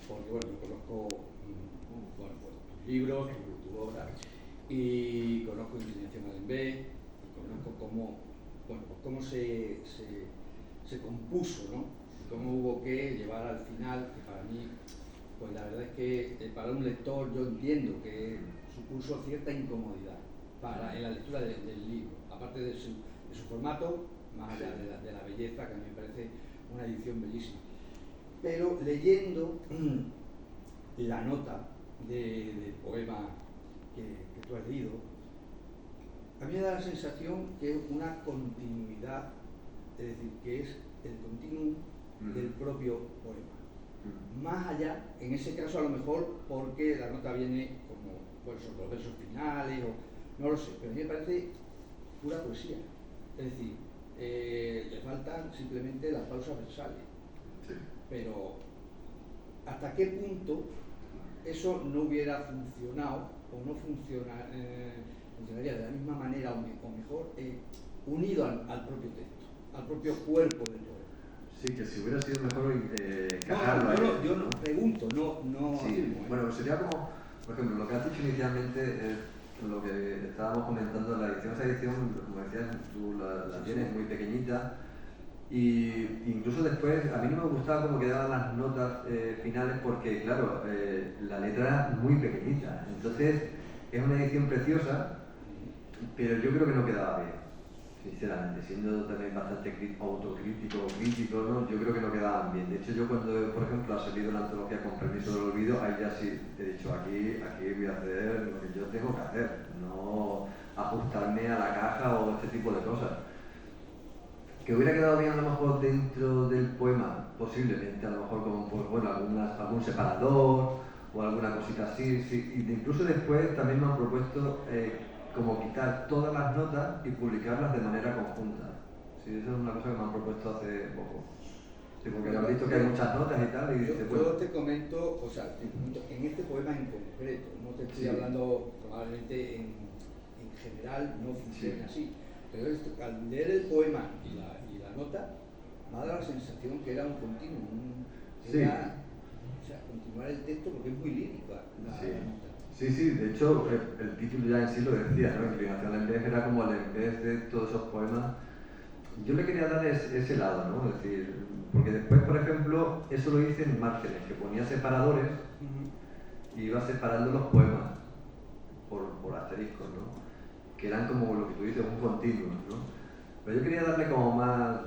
porque bueno, yo conozco pues, tus libros, tu obra, y conozco Inclinación al B, y conozco cómo se compuso, ¿no? Cómo hubo que llevar al final, que para mí, pues la verdad es que para un lector yo entiendo que supuso cierta incomodidad en la lectura del libro, aparte de su formato, más allá de la belleza, que a mí me parece una edición bellísima. Pero leyendo la nota del poema que tú has leído, a mí me da la sensación que es una continuidad, es decir, que es el continuum del propio poema. Más allá, en ese caso a lo mejor porque la nota viene como sobre los versos finales, o no lo sé, pero a mí me parece pura poesía. Es decir, le faltan simplemente las pausas versales. Sí. Pero ¿hasta qué punto eso no hubiera funcionado o no funcionaría de la misma manera o mejor unido al propio texto, al propio cuerpo del poema? Sí, que si hubiera sido mejor encajarlo ahí. Yo no pregunto, no Sí, afirmo. bueno, sería como, por ejemplo, lo que has dicho inicialmente es lo que estábamos comentando en la edición. Esa edición, como decías, tú la tienes muy pequeñita, y incluso después, a mí no me gustaba cómo quedaban las notas finales porque, claro, la letra era muy pequeñita. Entonces, es una edición preciosa, pero yo creo que no quedaba bien, sinceramente, siendo también bastante crítico, ¿no? Yo creo que no quedaban bien. De hecho, yo cuando, por ejemplo, ha salido la antología Con permiso del olvido, ahí ya sí he dicho, aquí voy a hacer lo que yo tengo que hacer, no ajustarme a la caja o este tipo de cosas. Que hubiera quedado bien a lo mejor dentro del poema, posiblemente, a lo mejor como pues, bueno, algún separador o alguna cosita así, sí. Y incluso después también me han propuesto como quitar todas las notas y publicarlas de manera conjunta. Sí, eso es una cosa que me han propuesto hace poco. Sí, porque han visto que hay muchas notas y tal, y dice, bueno... Yo te comento, o sea, en este poema en concreto, no te estoy hablando probablemente en general, no funciona así, pero al leer el poema y la nota, me ha dado la sensación que era un continuum, o sea, continuar el texto porque es muy lírica la nota. Sí, de hecho el título ya en sí lo decía, ¿no? Inclinación en vez era como el en vez de todos esos poemas. Yo le quería dar ese lado, ¿no? Es decir, porque después, por ejemplo, eso lo hice en márgenes, que ponía separadores y iba separando los poemas por asteriscos, ¿no? Que eran como lo que tú dices, un continuum, ¿no? Pero yo quería darle como más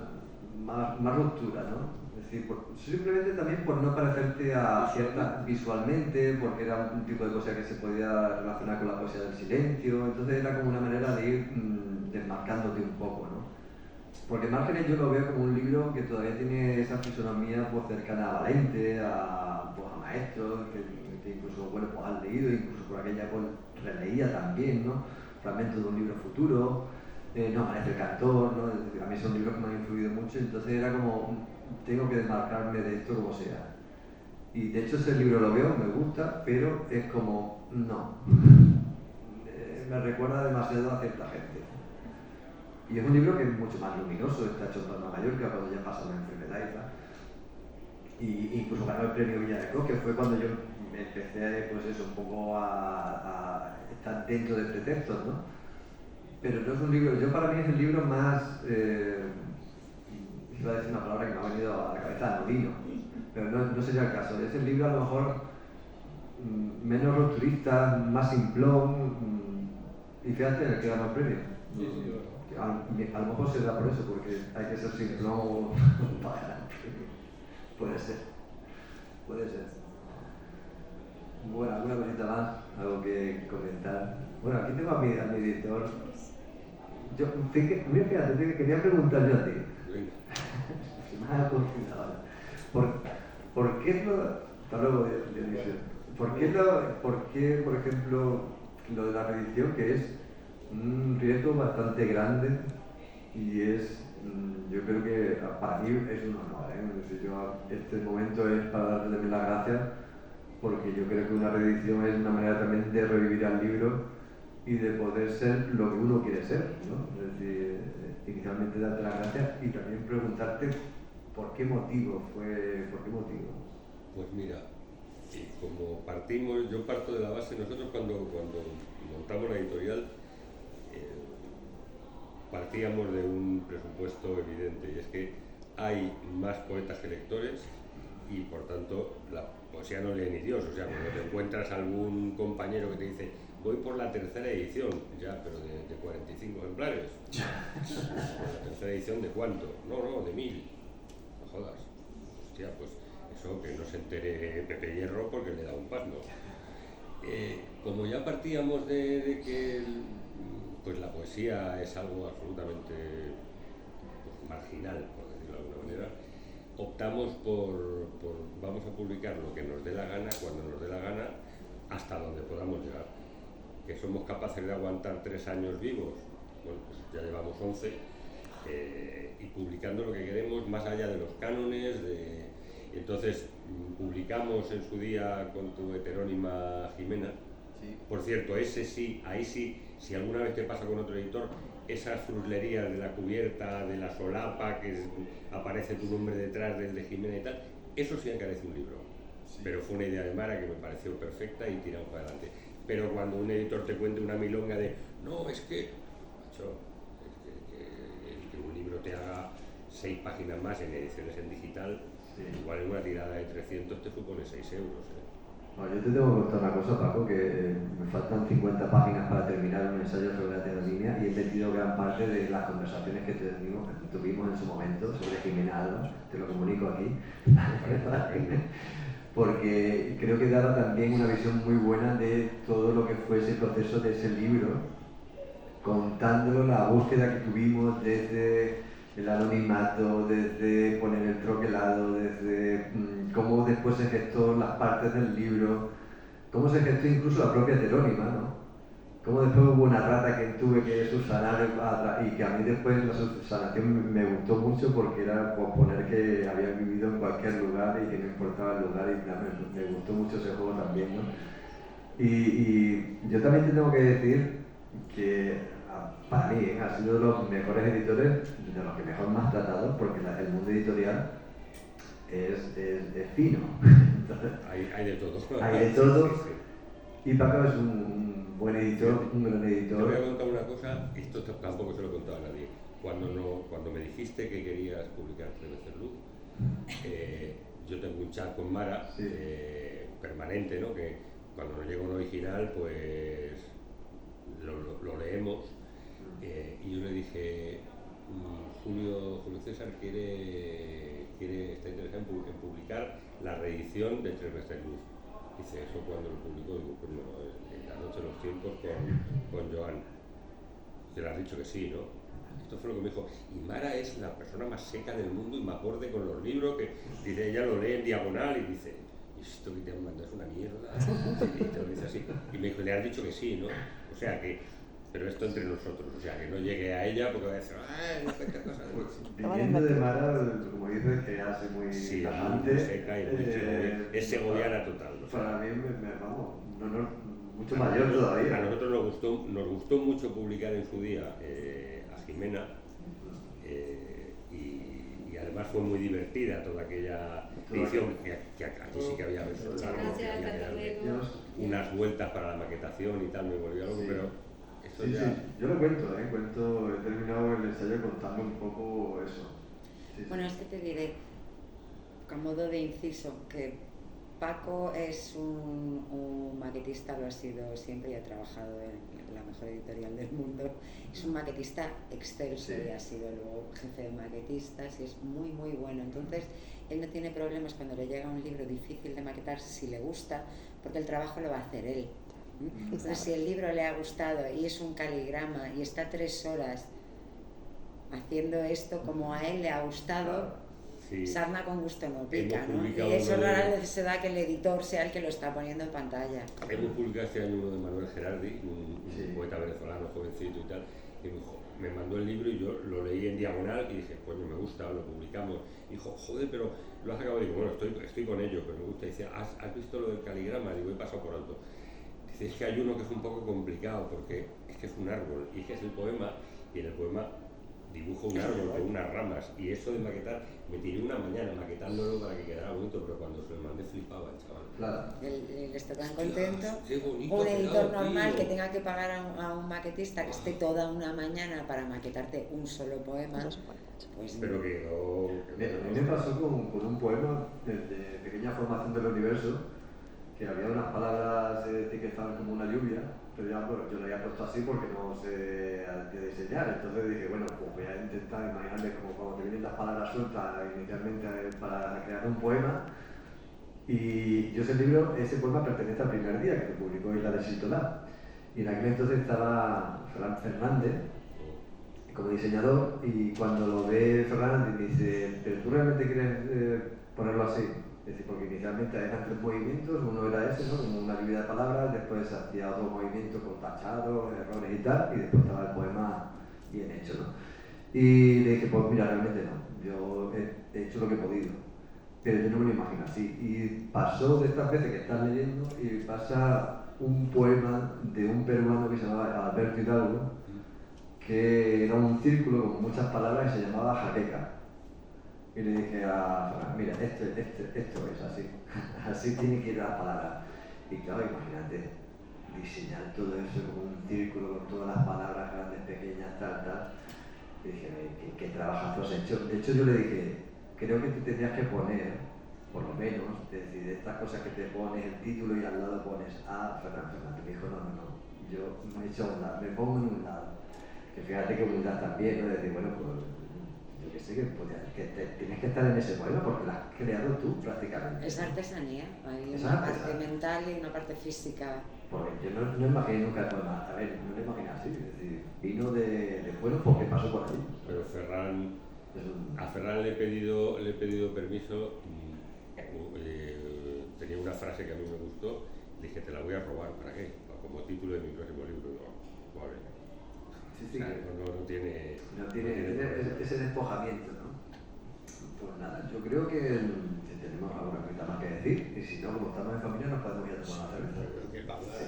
ruptura, ¿no? Es decir, simplemente también por no parecerte a cierta visualmente, porque era un tipo de cosa que se podía relacionar con la poesía del silencio, entonces era como una manera de ir desmarcándote un poco, ¿no? Porque Márgenes yo lo veo como un libro que todavía tiene esa fisonomía pues, cercana a Valente, a maestros, que incluso bueno, pues, has leído, incluso por aquella pues, releía también, ¿no? Fragmentos de un libro futuro, no Amanece el cantor, ¿no? Es decir, a mí son libros que me han influido mucho, entonces era como, tengo que desmarcarme de esto como sea. Y de hecho ese libro lo veo, me gusta, pero es como, no, me recuerda demasiado a cierta gente. Y es un libro que es mucho más luminoso, está hecho en Palma de Mallorca cuando ya pasa la enfermedad y tal. Y incluso ganó el premio Villa de Cos, que fue cuando yo empecé pues eso, un poco a estar dentro de pretextos, ¿no? Pero no es un libro, yo para mí es el libro más, iba a decir una palabra que me ha venido a la cabeza, anodino, pero no sería el caso. Es el libro a lo mejor menos rupturista, más simplón, y fíjate en el que ganó el premio. A lo mejor será por eso, porque hay que ser simplón para ganar el premio. Puede ser. Bueno, ¿alguna cosita más? ¿Algo que comentar? Bueno, aquí tengo a mi editor. Fíjate, te quería preguntar yo a ti. Se me ha ocurrido ahora. ¿Por qué hasta luego, Dionisio. ¿Por qué, por ejemplo, lo de la reedición, que es un riesgo bastante grande y yo creo que para mí es un honor, este momento es para darte también las gracias, porque yo creo que una reedición es una manera también de revivir al libro y de poder ser lo que uno quiere ser, ¿no? Es decir, inicialmente darte las gracias y también preguntarte por qué motivo. Pues mira, como yo parto de la base, nosotros cuando montamos la editorial partíamos de un presupuesto evidente, y es que hay más poetas que lectores y por tanto la poesía no lee ni Dios. O sea, cuando te encuentras algún compañero que te dice voy por la tercera edición, ya, pero de 45 ejemplares. ¿La tercera edición de cuánto? No, de 1000. No jodas. Hostia, pues eso que no se entere Pepe Hierro porque le da un pasmo. Como ya partíamos de que pues la poesía es algo absolutamente pues, marginal, por decirlo de alguna manera, optamos por vamos a publicar lo que nos dé la gana, cuando nos dé la gana, hasta donde podamos llegar. Que somos capaces de aguantar 3 años vivos, bueno, pues ya llevamos 11, y publicando lo que queremos más allá de los cánones, entonces publicamos en su día con tu heterónima Jimena. Sí. Por cierto, ese sí, ahí sí, si alguna vez te pasa con otro editor, esas fruslerías de la cubierta, de la solapa, aparece tu nombre detrás del de Jimena y tal, eso sí encarece un libro. Sí. Pero fue una idea de Mara que me pareció perfecta y tiramos para adelante. Pero cuando un editor te cuente una milonga de no, es que, macho, que un libro te haga 6 páginas más en ediciones en digital, Sí. igual en una tirada de 300 te supone 6 euros. No, yo te tengo que contar una cosa, Paco, que me faltan 50 páginas para terminar un ensayo sobre la heteronimia y he metido gran parte de las conversaciones que tuvimos en su momento sobre Jimena Alba, te lo comunico aquí, porque creo que daba también una visión muy buena de todo lo que fue ese proceso de ese libro, contándolo la búsqueda que tuvimos desde el anonimato, desde poner el troquelado, desde cómo después se gestó las partes del libro, cómo se gestó incluso la propia heterónima, ¿no? Cómo después hubo una rata que tuve que subsanar y que a mí después la subsanación me gustó mucho porque era por poner que había vivido en cualquier lugar y que no importaba el lugar y me gustó mucho ese juego también, ¿no? Y yo también te tengo que decir que para mí ha sido de los mejores editores, de los que mejor me has tratado, porque el mundo editorial es fino. Entonces, Hay de todo. hay de todo. Sí, sí. Y Paco es un buen editor, un gran editor. Te voy a contar una cosa, esto tampoco se lo he contado a nadie. Cuando me dijiste que querías publicar 3 veces Luz, yo tengo un chat con Mara, Sí. permanente, ¿no? Que cuando nos llega un original, pues lo leemos. Y yo le dije, Julio César está interesado en publicar la reedición de 3 veces Luz. Dice, eso cuando lo publicó, digo, pues no, en La noche de los tiempos con Joan. Que le has dicho que sí, ¿no? Esto fue lo que me dijo. Y Mara es la persona más seca del mundo y más borde con los libros, que dice, ella lo lee en diagonal y dice, esto que te han mandado es una mierda. Y te lo dice así. Y me dijo, le has dicho que sí, ¿no? O sea que, pero esto entre nosotros, o sea que no llegue a ella porque va a decir, ¡ay, no sé qué cosa! Viniendo de Mara, como dices, que hace muy Sí, tajante, muy seca y es segoviana total. O sea, para mí, vamos, un honor mucho mayor todavía. A nosotros nos gustó mucho publicar en su día a Jimena, y además fue muy divertida toda aquella edición, que aquí sí que había versos largos, que había que darle unas vueltas para la maquetación y tal, me volvió loco, Sí. pero esto Sí, ya... sí, yo lo cuento, he terminado el ensayo contando un poco eso. Sí, Bueno, sí. es que te diré, a modo de inciso, que Paco es un maquetista, lo ha sido siempre y ha trabajado en la mejor editorial del mundo. Es un maquetista excelso, Sí. y ha sido luego jefe de maquetistas y es muy muy bueno. Entonces, él no tiene problemas cuando le llega un libro difícil de maquetar si le gusta, porque el trabajo lo va a hacer él. Entonces, si el libro le ha gustado y es un caligrama y está 3 horas haciendo esto como a él le ha gustado, Sí. sarna con gusto no pica, Hemos ¿no? Y publicado eso uno de- rara vez se da que el editor sea el que lo está poniendo en pantalla. Hemos publicado este año uno de Manuel Gerardi, un Sí. poeta venezolano, jovencito y tal, y me mandó el libro y yo lo leí en diagonal y dije, coño, me gusta, lo publicamos. Y dijo, joder, pero lo has acabado. Digo, bueno, estoy con ello, pero me gusta. Y dice, ¿has visto lo del caligrama? Digo, he pasado por alto. Dice, es que hay uno que es un poco complicado porque es que es un árbol y es que es el poema, y en el poema dibujo un árbol con unas ramas, y eso de maquetar, me tiré una mañana maquetándolo para que quedara bonito, pero cuando se lo mandé flipaba el chaval. Claro. Él está tan Hostia, contento. qué bonito Un ha editor quedado, normal tío. que tenga que pagar a un maquetista que esté toda una mañana para maquetarte un solo poema, pues Pero que no... A mí me pasó con un poema de Pequeña Formación del Universo, que había unas palabras que estaban como una lluvia, pero ya, bueno, yo lo había puesto así porque no sé qué diseñar. Entonces dije, bueno, pues voy a intentar imaginarme como cuando te vienen las palabras sueltas inicialmente para crear un poema. Y yo ese poema pertenece al primer día que se publicó Isla de Sitolá. Y en aquel entonces estaba Ferran Fernández como diseñador, y cuando lo ve Ferran dice, ¿pero tú realmente quieres ponerlo así? Es decir, porque inicialmente eran 3 movimientos, uno era ese, ¿no? Como una lluvia de palabras, después hacía otro movimiento con tachados, errores y tal, y después estaba el poema bien hecho, ¿no? Y le dije, pues mira, realmente no, yo he hecho lo que he podido, pero yo no me lo imagino así. Y pasó de estas veces que estás leyendo y pasa un poema de un peruano que se llamaba Alberto Hidalgo, que era un círculo con muchas palabras y se llamaba jaqueca. Y le dije a Ferran, mira, esto es así, así tiene que ir las palabras. Y claro, imagínate, diseñar todo eso como un círculo con todas las palabras grandes, pequeñas, tal. Y dije, ¿qué trabajazo has hecho? De hecho, yo le dije, creo que te tendrías que poner, por lo menos, es decir, de estas cosas que te pones el título y al lado pones a Ferran Fernández. Me dijo, no, yo me he hecho a un lado, me pongo en un lado. Que fíjate que humildad también, ¿no? De decir, bueno, pues yo que sé, que tienes que estar en ese poema porque lo has creado tú prácticamente. Es artesanía, hay Es una artesanía. parte mental y una parte física. Porque yo no imaginé nunca el poema, a ver, no lo imaginé así, es decir, vino de bueno porque pasó por ahí. Pero a Ferran le he pedido permiso, tenía una frase que a mí me gustó, dije, te la voy a robar, ¿para qué? Como título de mi próximo libro. No, vale. Sí, O sea, no tiene ese despojamiento, ¿no? Pues nada, yo creo que si tenemos alguna cosa más que decir, y si no, como estamos en familia, nos podemos ir a tomar una cerveza. Creo que va a hablar.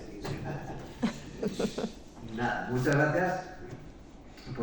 Nada, muchas gracias.